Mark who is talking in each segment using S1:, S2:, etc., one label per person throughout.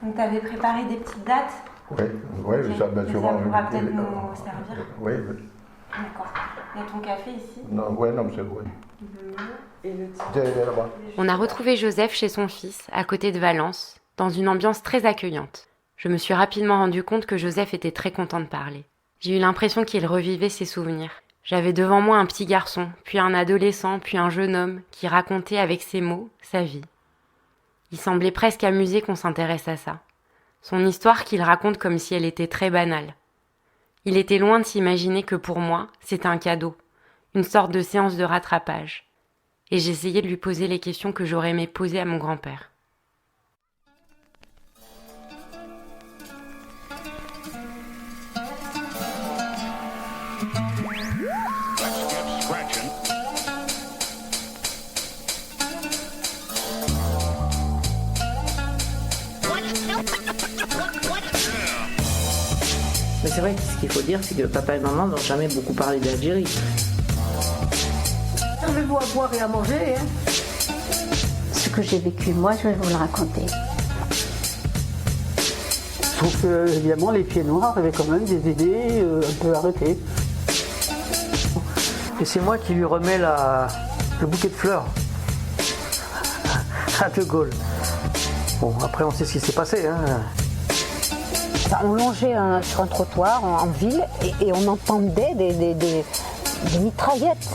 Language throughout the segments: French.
S1: Donc tu avais préparé des petites dates.
S2: Oui, oui,
S1: Ok.
S2: ça, bien
S1: Mais
S2: sûr.
S1: ça pourra peut-être nous servir.
S2: Oui, oui.
S1: D'accord. Il y a ton café ici.
S2: Non, ouais, non, c'est vrai.
S1: Et le
S2: Tiens, il est là-bas.
S3: On a retrouvé Joseph chez son fils, à côté de Valence, dans une ambiance très accueillante. Je me suis rapidement rendu compte que Joseph était très content de parler. J'ai eu l'impression qu'il revivait ses souvenirs. J'avais devant moi un petit garçon, puis un adolescent, puis un jeune homme, qui racontait avec ses mots sa vie. Il semblait presque amusé qu'on s'intéresse à ça. Son histoire qu'il raconte comme si elle était très banale. Il était loin de s'imaginer que pour moi, c'était un cadeau, une sorte de séance de rattrapage. Et j'essayais de lui poser les questions que j'aurais aimé poser à mon grand-père.
S4: Mais c'est vrai que ce qu'il faut dire, c'est que papa et maman n'ont jamais beaucoup parlé d'Algérie.
S5: Servez-vous à boire et à manger. Hein.
S6: Ce que j'ai vécu, moi, je vais vous le raconter.
S5: Sauf que, évidemment, les pieds noirs avaient quand même des idées un peu arrêtées. Et c'est moi qui lui remets le bouquet de fleurs à De Gaulle. Bon, après, on sait ce qui s'est passé. Hein.
S6: Enfin, on longeait sur un trottoir en ville et on entendait des mitraillettes.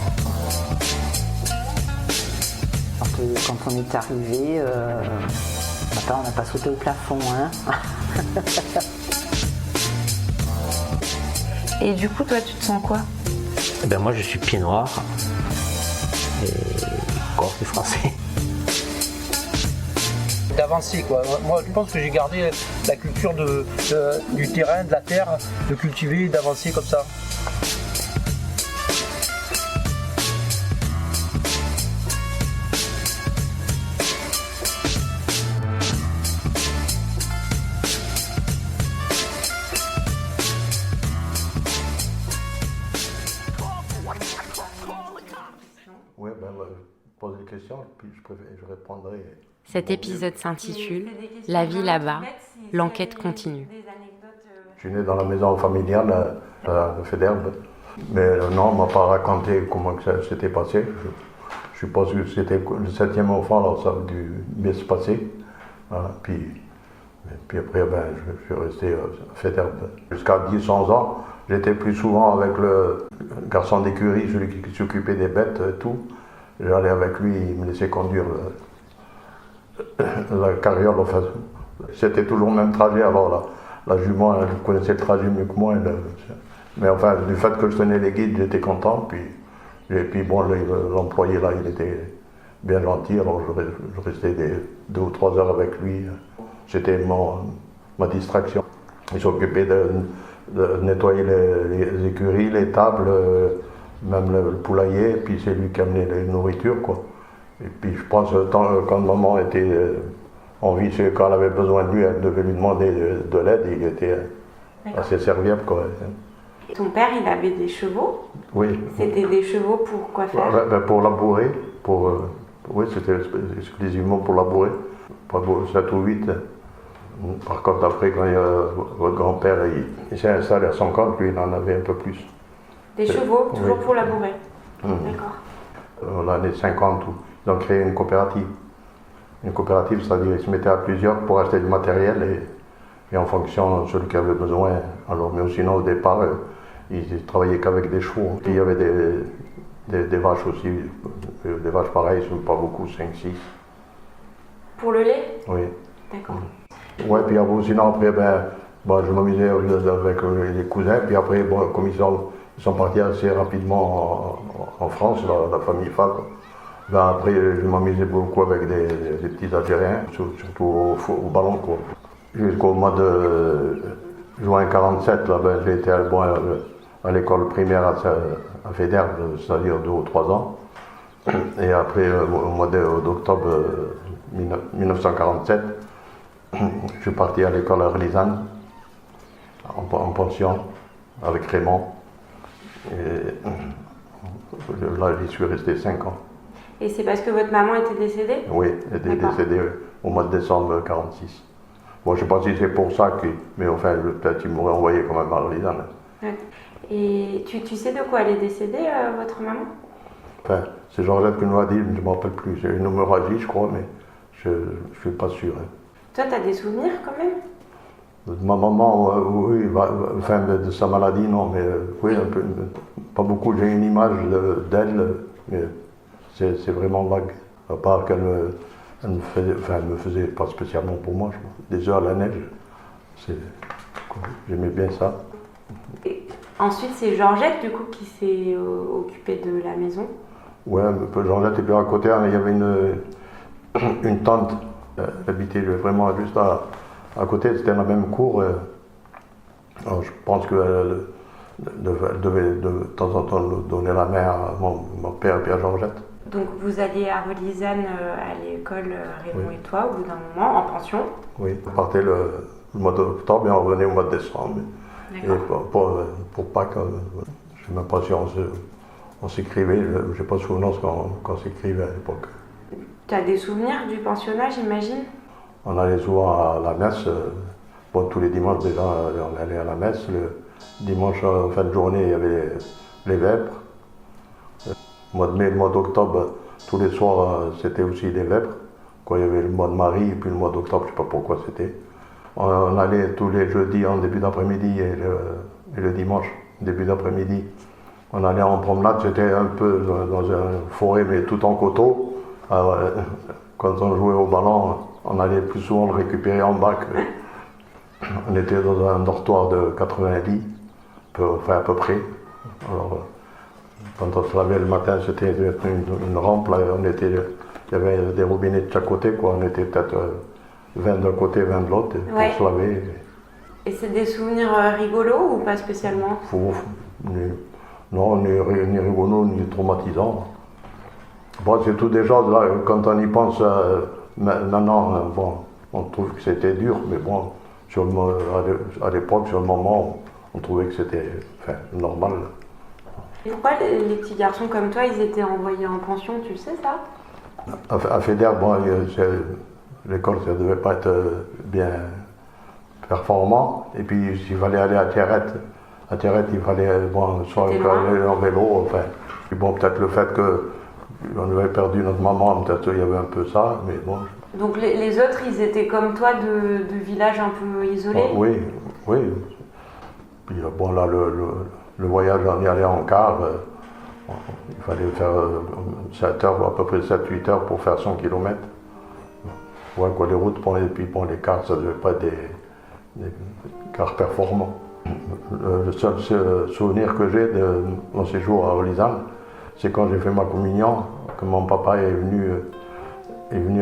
S4: Quand on est arrivé, papa, on n'a pas sauté au plafond. Hein.
S1: Et du coup, toi, tu te sens quoi?
S4: Eh ben moi, je suis pied noir et corse et français.
S7: D'avancer quoi. Moi je pense que j'ai gardé la culture du terrain, de la terre, de cultiver, d'avancer comme ça.
S2: Oui, ben, pose des questions, puis je répondrai.
S3: Cet épisode s'intitule « La vie là-bas, l'enquête continue ».
S2: Je suis né dans la maison familiale à Fédère, mais non, on ne m'a pas raconté comment que ça s'était passé. Je suppose que c'était le 7e enfant, alors ça a dû bien se passer. Voilà. Puis après, ben, je suis resté à Fédère jusqu'à 10-11 ans. J'étais plus souvent avec le garçon d'écurie, celui qui s'occupait des bêtes et tout. J'allais avec lui, il me laissait conduire la carriole. Enfin, c'était toujours le même trajet. Alors la jument, elle connaissait le trajet mieux que moi. Mais enfin, du fait que je tenais les guides, j'étais content. Et puis bon, l'employé là, il était bien gentil. Alors je restais 2 ou 3 heures avec lui. C'était ma distraction. Il s'occupait de nettoyer les écuries, les tables, même le poulailler. Puis c'est lui qui amenait les nourritures, quoi. Et puis je pense que quand maman était en vie, quand elle avait besoin de lui, elle devait lui demander de l'aide. Et il était assez serviable, quoi.
S1: Ton père, il avait des chevaux?
S2: Oui.
S1: C'était des chevaux pour quoi faire?
S2: Pour labourer. Oui, c'était exclusivement pour labourer. 7 ou 8. Par contre, après, quand votre grand-père il s'est installé à 50, lui, il en avait un peu plus.
S1: Des chevaux, toujours
S2: oui.
S1: pour labourer?
S2: D'accord. L'année 50, ils ont créé une coopérative. Une coopérative, c'est-à-dire qu'ils se mettaient à plusieurs pour acheter du matériel et en fonction de celui qui avait besoin. Alors, mais sinon, au départ, ils travaillaient qu'avec des chevaux. Puis il y avait des vaches aussi, des vaches pareilles, pas beaucoup, 5-6.
S1: Pour le lait?
S2: Oui.
S1: D'accord.
S2: Ouais, puis sinon après, je m'amusais avec les cousins, puis après, comme ils sont partis assez rapidement en France, la famille Fac, après je m'amusais beaucoup avec des petits Algériens, surtout au ballon, quoi. Jusqu'au mois de juin 47, là, j'ai été à l'école primaire à Fédère, c'est-à-dire 2 ou 3 ans. Et après, au mois d'octobre 1947, je suis parti à l'école à Relisane, en pension, avec Raymond. Et là, j'y suis resté 5 ans.
S1: Et c'est parce que votre maman était décédée?
S2: Oui, elle était décédée au mois de décembre 1946. Bon, je ne sais pas si c'est pour ça, mais enfin, peut-être qu'il m'aurait envoyé quand même à Arlisane.
S1: Ouais. Et tu sais de quoi elle est décédée, votre maman?
S2: Enfin, c'est Georgette qui nous a dit, je ne me rappelle plus. C'est une hémorragie, je crois, mais je ne suis pas sûr. Hein.
S1: Toi, tu as des souvenirs quand même?
S2: De ma maman, oui, enfin de sa maladie, non, mais oui, un peu, pas beaucoup. J'ai une image d'elle, mais c'est vraiment vague. À part qu'elle me faisait pas spécialement pour moi, des heures à la neige. J'aimais bien ça.
S1: Et ensuite, c'est Georgette, du coup, qui s'est occupée de la maison.
S2: Ouais, Georgette, et puis à côté, il y avait une tante. Elle habitait vraiment juste à côté, c'était la même cour. Alors, je pense qu'elle devait de temps en temps donner la main à mon père et puis à Georgette.
S1: Donc vous alliez à Relisane à l'école, Raymond
S2: Oui.
S1: et toi, au bout d'un moment, en pension.
S2: Oui, on partait le mois d'octobre et on revenait au mois de décembre. Et pour Pâques, je ne sais même pas si on s'écrivait, je n'ai pas de souvenance quand on s'écrivait à l'époque.
S1: Tu as des souvenirs du pensionnat, j'imagine?
S2: On allait souvent à la messe. Bon, tous les dimanches déjà, on allait à la messe. Le dimanche, en fin de journée, il y avait les vêpres. Le mois de mai, le mois d'octobre, tous les soirs, c'était aussi les vêpres. Quand il y avait le mois de Marie et puis le mois d'octobre, je ne sais pas pourquoi c'était. On allait tous les jeudis en début d'après-midi et le dimanche, début d'après-midi. On allait en promenade, c'était un peu dans une forêt, mais tout en coteaux. Alors, quand on jouait au ballon, on allait plus souvent le récupérer en bac. On était dans un dortoir de 80 lits, enfin à peu près. Alors, quand on se lavait le matin, c'était une rampe, là, il y avait des robinets de chaque côté, quoi. On était peut-être 20 d'un côté, 20 de l'autre,
S1: Ouais.
S2: pour se laver.
S1: Et c'est des souvenirs rigolos ou pas spécialement?
S2: Non, ni rigolos, ni traumatisants. Bon, c'est tout des choses, là, quand on y pense, maintenant, bon, on trouve que c'était dur, mais bon, à l'époque, sur le moment, on trouvait que c'était normal.
S1: Et pourquoi les petits garçons comme toi, ils étaient envoyés en pension, tu le sais ça?
S2: À Fédère, bon, l'école, ça ne devait pas être bien performant. Et puis, s'il fallait aller à Thierrette, il fallait soit aller en vélo. Enfin. Puis bon, peut-être le fait qu'on avait perdu notre maman, peut-être il y avait un peu ça, mais bon.
S1: Donc les autres, ils étaient comme toi, de villages un peu isolés?
S2: Oui. Puis bon, là, le voyage, on y allait en car. Il fallait faire 7 heures, à peu près 7-8 heures pour faire 100 km. Ouais, quoi, les routes, et puis bon, les cars, ça ne devait pas être des cars performants. Le seul souvenir que j'ai de mon séjour à Relisane, c'est quand j'ai fait ma communion, que mon papa est venu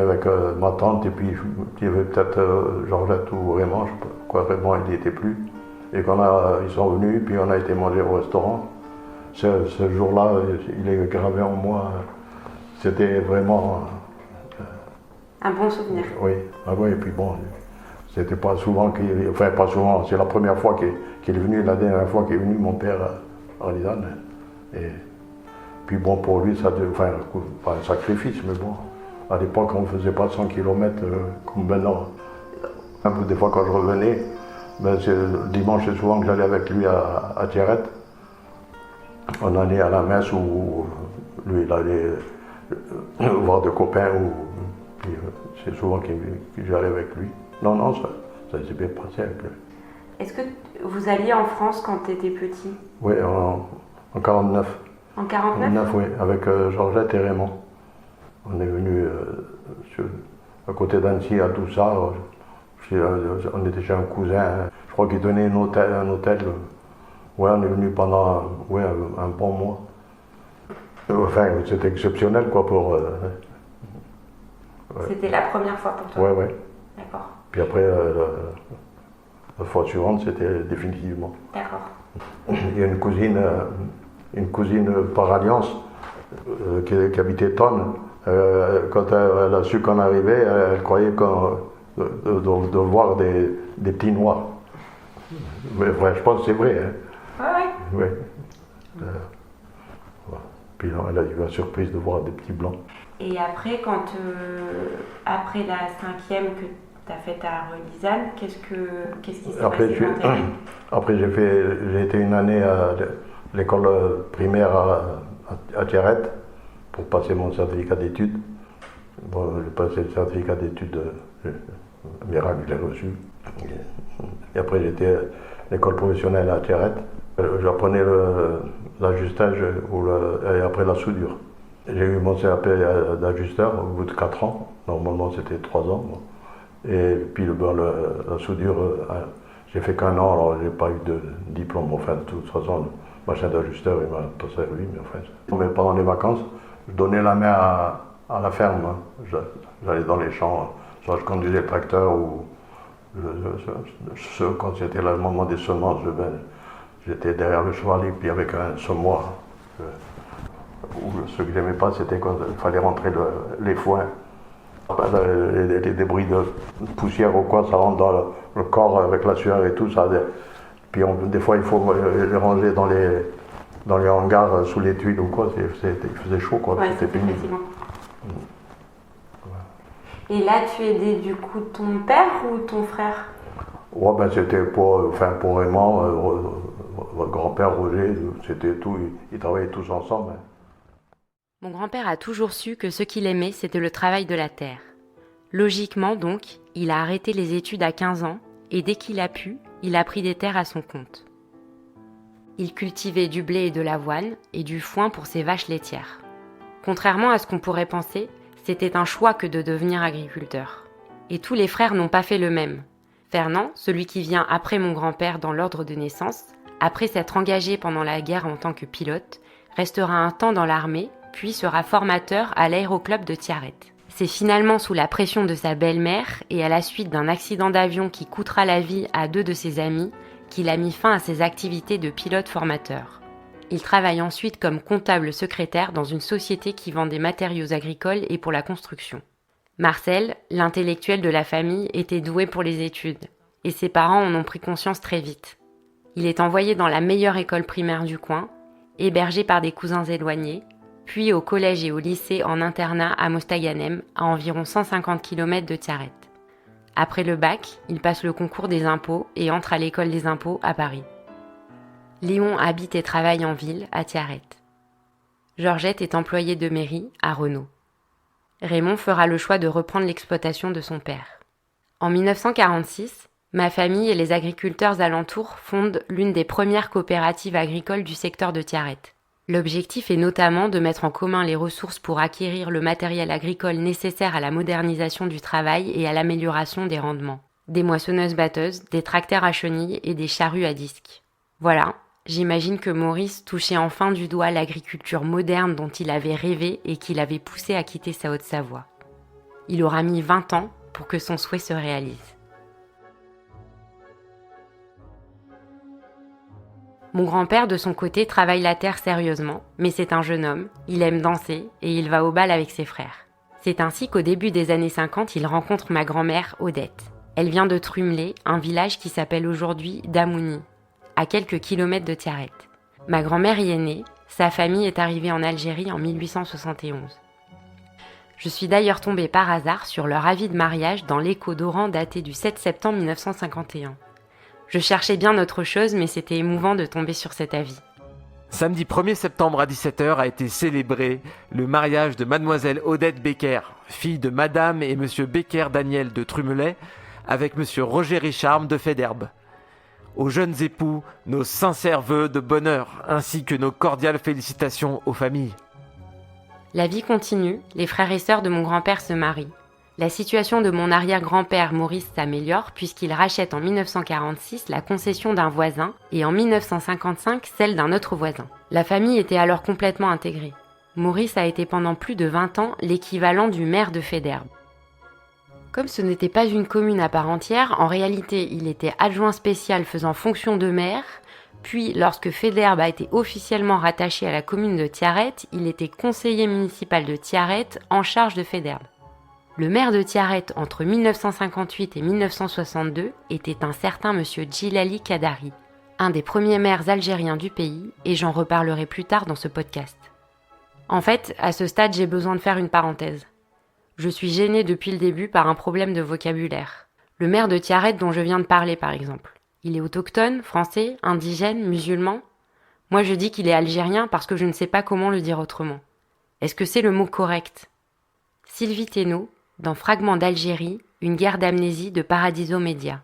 S2: avec ma tante, et puis il y avait peut-être Georgette ou Raymond, je sais pas quoi, Raymond il n'y était plus. Et ils sont venus, puis on a été manger au restaurant. Ce jour-là, il est gravé en moi. C'était vraiment...
S1: Un bon souvenir.
S2: Oui, et puis bon, c'était pas souvent pas souvent, c'est la première fois qu'il est venu, la dernière fois qu'il est venu, mon père à Relisane. Et puis bon, pour lui, ça pas un sacrifice, mais bon, à l'époque, on ne faisait pas 100 km comme maintenant. Des fois, quand je revenais, le dimanche, c'est souvent que j'allais avec lui à Thierrette. On allait à la messe où lui, il allait voir des copains. C'est souvent que j'allais avec lui. Non, ça s'est bien passé avec lui.
S1: Est-ce que vous alliez en France quand tu étais petit?
S2: Oui, en 49.
S1: En 49?
S2: Oui, avec Georgette et Raymond. On est venu à côté d'Annecy, à tout ça. On était chez un cousin, je crois qu'il donnait un hôtel. Ouais, on est venu pendant un bon mois. Enfin, c'était exceptionnel, quoi, pour... Ouais.
S1: C'était la première fois pour toi?
S2: Oui.
S1: D'accord.
S2: Puis après, la fois suivante, c'était définitivement.
S1: D'accord.
S2: Il y a une cousine par alliance qui habitait Tonne. Quand elle a su qu'on arrivait, elle croyait de voir des petits noirs. Mais je pense que c'est vrai. Hein.
S1: Ouais.
S2: Oui. Puis elle a eu la surprise de voir des petits blancs.
S1: Et après, après la 5e, que tu as fait ta relisane. Qu'est-ce qui s'est
S2: Après,
S1: passé dans ta vie?
S2: après j'ai été une année à l'école primaire à Thierrette pour passer mon certificat d'études. Bon, j'ai passé le certificat d'études, miracle, je l'ai reçu. Et après, j'étais à l'école professionnelle à Thierrette. J'apprenais l'ajustage et après la soudure. J'ai eu mon CAP d'ajusteur au bout de 4 ans. Normalement, c'était 3 ans. Bon. Et puis la soudure, j'ai fait qu'1 an, alors j'ai pas eu de diplôme. Enfin, de toute façon, le machin d'ajusteur, il m'a pas servi. Mais enfin, mais pendant les vacances, je donnais la main à la ferme. Hein. J'allais dans les champs, soit je conduisais le tracteur ou quand c'était le moment des semences, j'étais derrière le cheval et puis avec un semoir. Ce que j'aimais pas, c'était quand il fallait rentrer les foins. Les débris de poussière ou quoi, ça rentre dans le corps avec la sueur et tout ça. Puis des fois, il faut les ranger dans les hangars sous les tuiles ou quoi. Il faisait chaud, quoi.
S1: Ouais,
S2: c'était pénible.
S1: Et là, tu aidais du coup ton père ou ton frère?
S2: Ouais, ben c'était pour Raymond, votre grand-père Roger, c'était tout. Ils travaillaient tous ensemble. Hein.
S3: Mon grand-père a toujours su que ce qu'il aimait, c'était le travail de la terre. Logiquement donc, il a arrêté les études à 15 ans et dès qu'il a pu, il a pris des terres à son compte. Il cultivait du blé et de l'avoine et du foin pour ses vaches laitières. Contrairement à ce qu'on pourrait penser, c'était un choix que de devenir agriculteur. Et tous les frères n'ont pas fait le même. Fernand, celui qui vient après mon grand-père dans l'ordre de naissance, après s'être engagé pendant la guerre en tant que pilote, restera un temps dans l'armée, puis sera formateur à l'aéroclub de Thierrette. C'est finalement sous la pression de sa belle-mère et à la suite d'un accident d'avion qui coûtera la vie à 2 de ses amis qu'il a mis fin à ses activités de pilote formateur. Il travaille ensuite comme comptable secrétaire dans une société qui vend des matériaux agricoles et pour la construction. Marcel, l'intellectuel de la famille, était doué pour les études et ses parents en ont pris conscience très vite. Il est envoyé dans la meilleure école primaire du coin, hébergé par des cousins éloignés, puis au collège et au lycée en internat à Mostaganem, à environ 150 km de Thierrette. Après le bac, il passe le concours des impôts et entre à l'école des impôts à Paris. Léon habite et travaille en ville, à Thierrette. Georgette est employée de mairie, à Renault. Raymond fera le choix de reprendre l'exploitation de son père. En 1946, ma famille et les agriculteurs alentours fondent l'une des premières coopératives agricoles du secteur de Thierrette. L'objectif est notamment de mettre en commun les ressources pour acquérir le matériel agricole nécessaire à la modernisation du travail et à l'amélioration des rendements. Des moissonneuses-batteuses, des tracteurs à chenilles et des charrues à disques. Voilà, j'imagine que Maurice touchait enfin du doigt l'agriculture moderne dont il avait rêvé et qui l'avait poussé à quitter sa Haute-Savoie. Il aura mis 20 ans pour que son souhait se réalise. Mon grand-père, de son côté, travaille la terre sérieusement, mais c'est un jeune homme, il aime danser et il va au bal avec ses frères. C'est ainsi qu'au début des années 50, il rencontre ma grand-mère, Odette. Elle vient de Trumelé, un village qui s'appelle aujourd'hui Damouni, à quelques kilomètres de Thierrette. Ma grand-mère y est née, sa famille est arrivée en Algérie en 1871. Je suis d'ailleurs tombée par hasard sur leur avis de mariage dans l'Écho d'Oran daté du 7 septembre 1951. Je cherchais bien autre chose, mais c'était émouvant de tomber sur cet avis.
S8: Samedi 1er septembre à 17h a été célébré le mariage de mademoiselle Odette Becker, fille de madame et monsieur Becker Daniel de Trumelay, avec monsieur Roger Richarme de Féderbe. Aux jeunes époux, nos sincères vœux de bonheur, ainsi que nos cordiales félicitations aux familles.
S3: La vie continue, les frères et sœurs de mon grand-père se marient. La situation de mon arrière-grand-père Maurice s'améliore puisqu'il rachète en 1946 la concession d'un voisin et en 1955 celle d'un autre voisin. La famille était alors complètement intégrée. Maurice a été pendant plus de 20 ans l'équivalent du maire de Féderbe. Comme ce n'était pas une commune à part entière, en réalité il était adjoint spécial faisant fonction de maire, puis lorsque Féderbe a été officiellement rattaché à la commune de Thierrette, il était conseiller municipal de Thierrette en charge de Féderbe. Le maire de Thierrette entre 1958 et 1962 était un certain monsieur Djilali Kadari, un des premiers maires algériens du pays, et j'en reparlerai plus tard dans ce podcast. En fait, à ce stade, j'ai besoin de faire une parenthèse. Je suis gênée depuis le début par un problème de vocabulaire. Le maire de Tiaret dont je viens de parler, par exemple. Il est autochtone, français, indigène, musulman? Moi je dis qu'il est algérien parce que je ne sais pas comment le dire autrement. Est-ce que c'est le mot correct? Sylvie Thénault, dans Fragments d'Algérie, une guerre d'amnésie de Paradiso Média.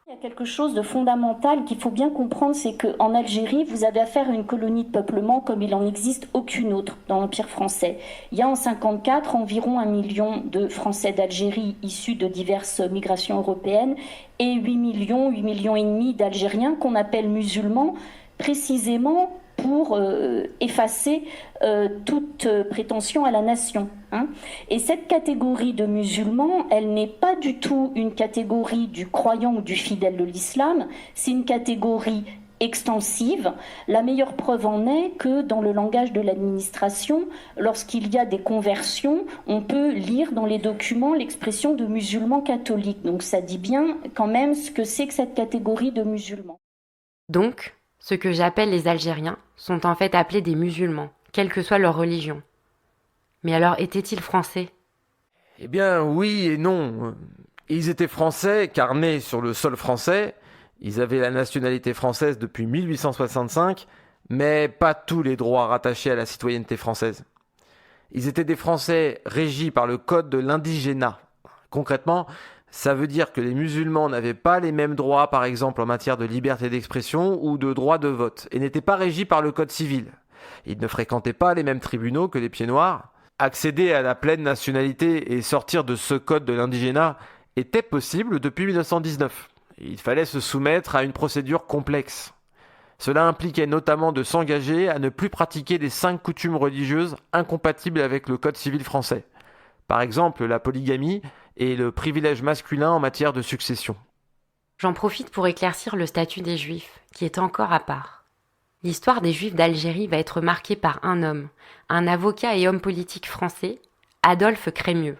S9: Il y a quelque chose de fondamental qu'il faut bien comprendre, c'est qu'en Algérie, vous avez affaire à une colonie de peuplement comme il n'en existe aucune autre dans l'Empire français. Il y a en 1954 environ 1 million de Français d'Algérie issus de diverses migrations européennes et 8 millions et demi d'Algériens qu'on appelle musulmans, précisément pour effacer toute prétention à la nation. Et cette catégorie de musulmans, elle n'est pas du tout une catégorie du croyant ou du fidèle de l'islam, c'est une catégorie extensive. La meilleure preuve en est que dans le langage de l'administration, lorsqu'il y a des conversions, on peut lire dans les documents l'expression de musulmans catholiques. Donc ça dit bien quand même ce que c'est que cette catégorie de musulmans.
S3: Donc, ceux que j'appelle les Algériens sont en fait appelés des musulmans, quelle que soit leur religion. Mais alors, étaient-ils français?
S8: Eh bien, oui et non. Ils étaient français, car nés sur le sol français. Ils avaient la nationalité française depuis 1865, mais pas tous les droits rattachés à la citoyenneté française. Ils étaient des Français régis par le code de l'indigénat. Concrètement, ça veut dire que les musulmans n'avaient pas les mêmes droits, par exemple en matière de liberté d'expression ou de droit de vote, et n'étaient pas régis par le code civil. Ils ne fréquentaient pas les mêmes tribunaux que les pieds-noirs. Accéder à la pleine nationalité et sortir de ce code de l'indigénat était possible depuis 1919. Il fallait se soumettre à une procédure complexe. Cela impliquait notamment de s'engager à ne plus pratiquer les 5 coutumes religieuses incompatibles avec le code civil français. Par exemple, la polygamie et le privilège masculin en matière de succession.
S3: J'en profite pour éclaircir le statut des Juifs, qui est encore à part. L'histoire des Juifs d'Algérie va être marquée par un homme, un avocat et homme politique français, Adolphe Crémieux.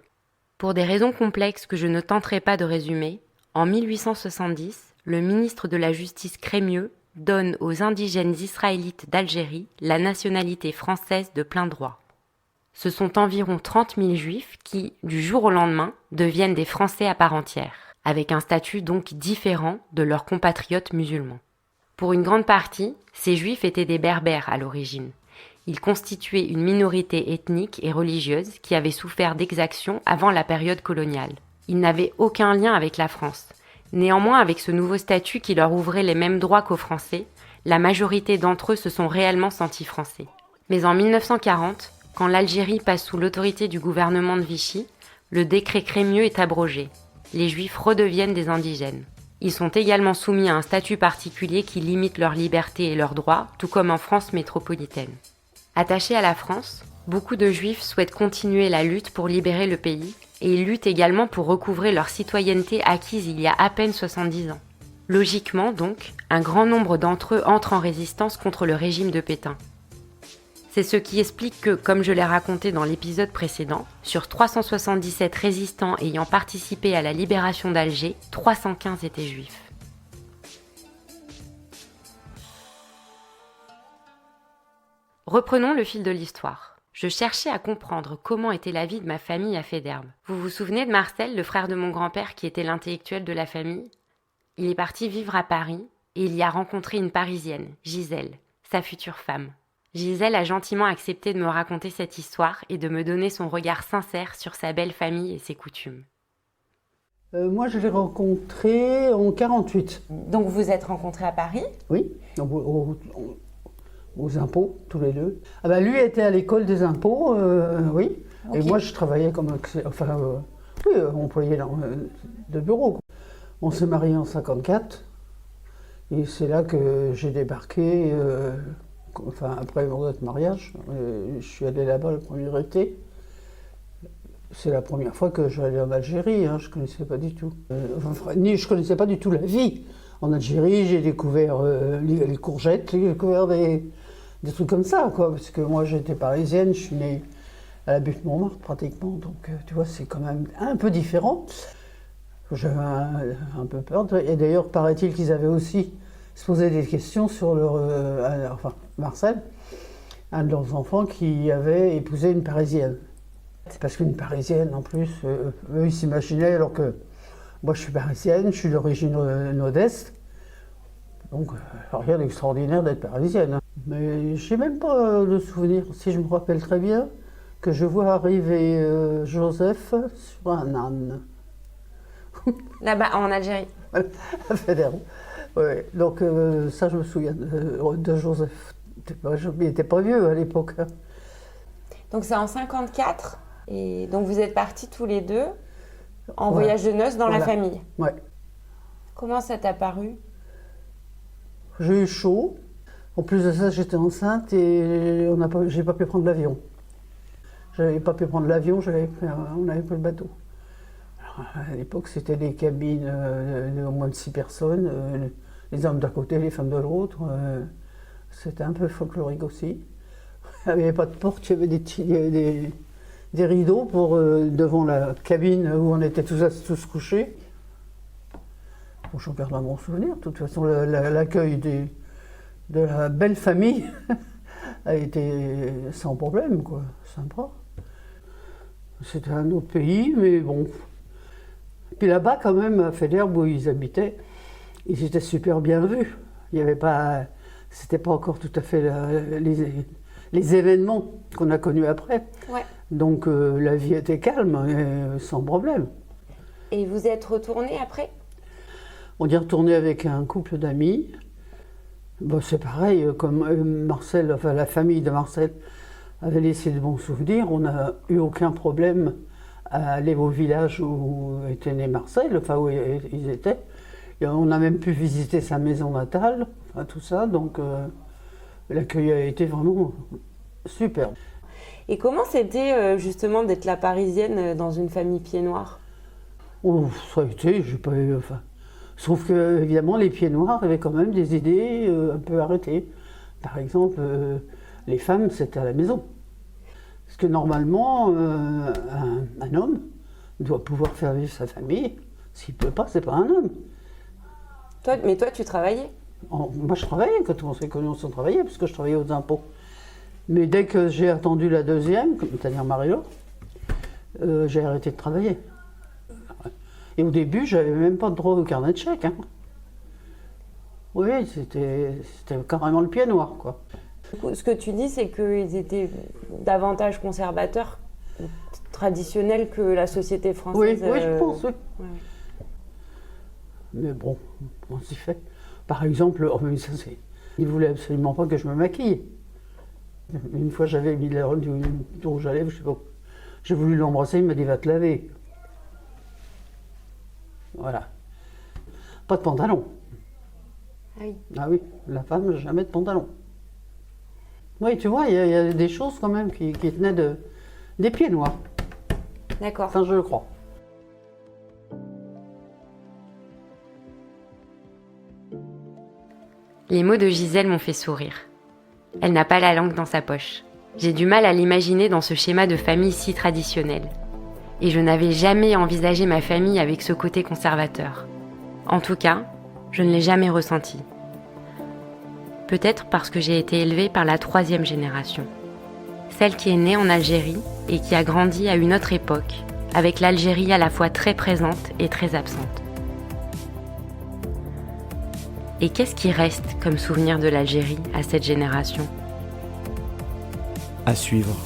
S3: Pour des raisons complexes que je ne tenterai pas de résumer, en 1870, le ministre de la Justice Crémieux donne aux indigènes israélites d'Algérie la nationalité française de plein droit. Ce sont environ 30 000 juifs qui, du jour au lendemain, deviennent des Français à part entière, avec un statut donc différent de leurs compatriotes musulmans. Pour une grande partie, ces juifs étaient des berbères à l'origine. Ils constituaient une minorité ethnique et religieuse qui avait souffert d'exactions avant la période coloniale. Ils n'avaient aucun lien avec la France. Néanmoins, avec ce nouveau statut qui leur ouvrait les mêmes droits qu'aux Français, la majorité d'entre eux se sont réellement sentis français. Mais en 1940, quand l'Algérie passe sous l'autorité du gouvernement de Vichy, le décret Crémieux est abrogé. Les Juifs redeviennent des indigènes. Ils sont également soumis à un statut particulier qui limite leur liberté et leurs droits, tout comme en France métropolitaine. Attachés à la France, beaucoup de Juifs souhaitent continuer la lutte pour libérer le pays, et ils luttent également pour recouvrer leur citoyenneté acquise il y a à peine 70 ans. Logiquement, donc, un grand nombre d'entre eux entrent en résistance contre le régime de Pétain. C'est ce qui explique que, comme je l'ai raconté dans l'épisode précédent, sur 377 résistants ayant participé à la libération d'Alger, 315 étaient juifs. Reprenons le fil de l'histoire. Je cherchais à comprendre comment était la vie de ma famille à Faidherbe. Vous vous souvenez de Marcel, le frère de mon grand-père qui était l'intellectuel de la famille? Il est parti vivre à Paris et il y a rencontré une Parisienne, Gisèle, sa future femme. Gisèle a gentiment accepté de me raconter cette histoire et de me donner son regard sincère sur sa belle famille et ses coutumes.
S5: Moi, je l'ai rencontré en 1948.
S1: Donc vous êtes rencontrés à Paris?
S5: Oui, aux impôts, tous les deux. Ah ben, lui était à l'école des impôts, oui. Okay. Et moi, je travaillais comme employé de bureau. On s'est mariés en 1954. Et c'est là que j'ai débarqué, après notre mariage. Je suis allé là-bas le premier été. C'est la première fois que je suis allé en Algérie, je ne connaissais pas du tout. Je connaissais pas du tout la vie. En Algérie, j'ai découvert les courgettes, j'ai découvert des trucs comme ça, quoi. Parce que moi, j'étais parisienne, je suis née à la butte Montmartre pratiquement, donc tu vois, c'est quand même un peu différent. J'avais un peu peur. Et d'ailleurs, paraît-il qu'ils avaient aussi se posé des questions sur Marcel, un de leurs enfants qui avait épousé une Parisienne. Parce qu'une Parisienne, en plus, eux, ils s'imaginaient, alors que Moi, je suis parisienne, je suis d'origine nord-est. Donc, rien d'extraordinaire d'être parisienne. Hein. Mais j'ai même pas de souvenir, si je me rappelle très bien, que je vois arriver Joseph sur un âne.
S3: Là-bas, en Algérie.
S5: À Fédère. Ouais. Donc, ça, je me souviens de Joseph. Il n'était pas vieux à l'époque. Hein.
S3: Donc, c'est en 54. Et donc, vous êtes partis tous les deux en voyage de noces dans la famille.
S5: Ouais.
S3: Comment ça t'a paru?
S5: J'ai eu chaud. En plus de ça, j'étais enceinte et j'ai pas pu prendre l'avion. J'avais pas pu prendre l'avion, on avait pris le bateau. Alors, à l'époque, c'était des cabines de au moins de 6 personnes, les hommes d'un côté, les femmes de l'autre. C'était un peu folklorique aussi. Il n'y avait pas de porte, il y avait des rideaux devant la cabine où on était tous couchés. Bon, j'en garde un bon souvenir. De toute façon, l'accueil de la belle famille a été sans problème, quoi. Sympa. C'était un autre pays, mais bon. Puis là-bas, quand même, à Fédère, où ils habitaient, ils étaient super bien vus. Il n'y avait pas... C'était pas encore tout à fait les événements qu'on a connus après.
S3: Ouais.
S5: Donc la vie était calme, sans problème.
S3: Et vous êtes retourné après?
S5: On y est retourné avec un couple d'amis. Bon, c'est pareil, comme Marcel, enfin la famille de Marcel avait laissé de bons souvenirs. On n'a eu aucun problème à aller au village où était né Marcel, enfin où ils étaient. Et on a même pu visiter sa maison natale, enfin, tout ça. Donc l'accueil a été vraiment super.
S3: Et comment c'était justement d'être la parisienne dans une famille pieds noirs?
S5: Oh, ça a été, j'ai pas eu... Enfin, sauf que, évidemment, les pieds noirs avaient quand même des idées un peu arrêtées. Par exemple, les femmes, c'était à la maison. Parce que normalement, un homme doit pouvoir faire vivre sa famille. S'il ne peut pas, c'est pas un homme.
S3: Mais toi, tu travaillais?
S5: Moi, je travaillais. Quand on s'est connus, on travaillait, parce que je travaillais aux impôts. Mais dès que j'ai attendu la deuxième, c'est-à-dire Mario, j'ai arrêté de travailler. Et au début, j'avais même pas de droit au carnet de chèques. Hein. Oui, c'était carrément le pied noir, quoi.
S3: Ce que tu dis, c'est qu'ils étaient davantage conservateurs, traditionnels que la société française.
S5: Oui, je pense, oui.
S3: Ouais.
S5: Mais bon, on s'y fait. Par exemple, ils ne voulaient absolument pas que je me maquille. Une fois, j'avais mis du rouge à lèvres, je sais pas. J'ai voulu l'embrasser, il m'a dit « va te laver ». Voilà. Pas de pantalon.
S3: Ah oui.
S5: Ah oui, la femme, jamais de pantalon. Oui, tu vois, il y a des choses quand même qui tenaient des pieds noirs.
S3: D'accord.
S5: Enfin, je le crois.
S3: Les mots de Gisèle m'ont fait sourire. Elle n'a pas la langue dans sa poche. J'ai du mal à l'imaginer dans ce schéma de famille si traditionnel. Et je n'avais jamais envisagé ma famille avec ce côté conservateur. En tout cas, je ne l'ai jamais ressenti. Peut-être parce que j'ai été élevée par la 3e génération. Celle qui est née en Algérie et qui a grandi à une autre époque, avec l'Algérie à la fois très présente et très absente. Et qu'est-ce qui reste comme souvenir de l'Algérie à cette génération ?
S8: À suivre.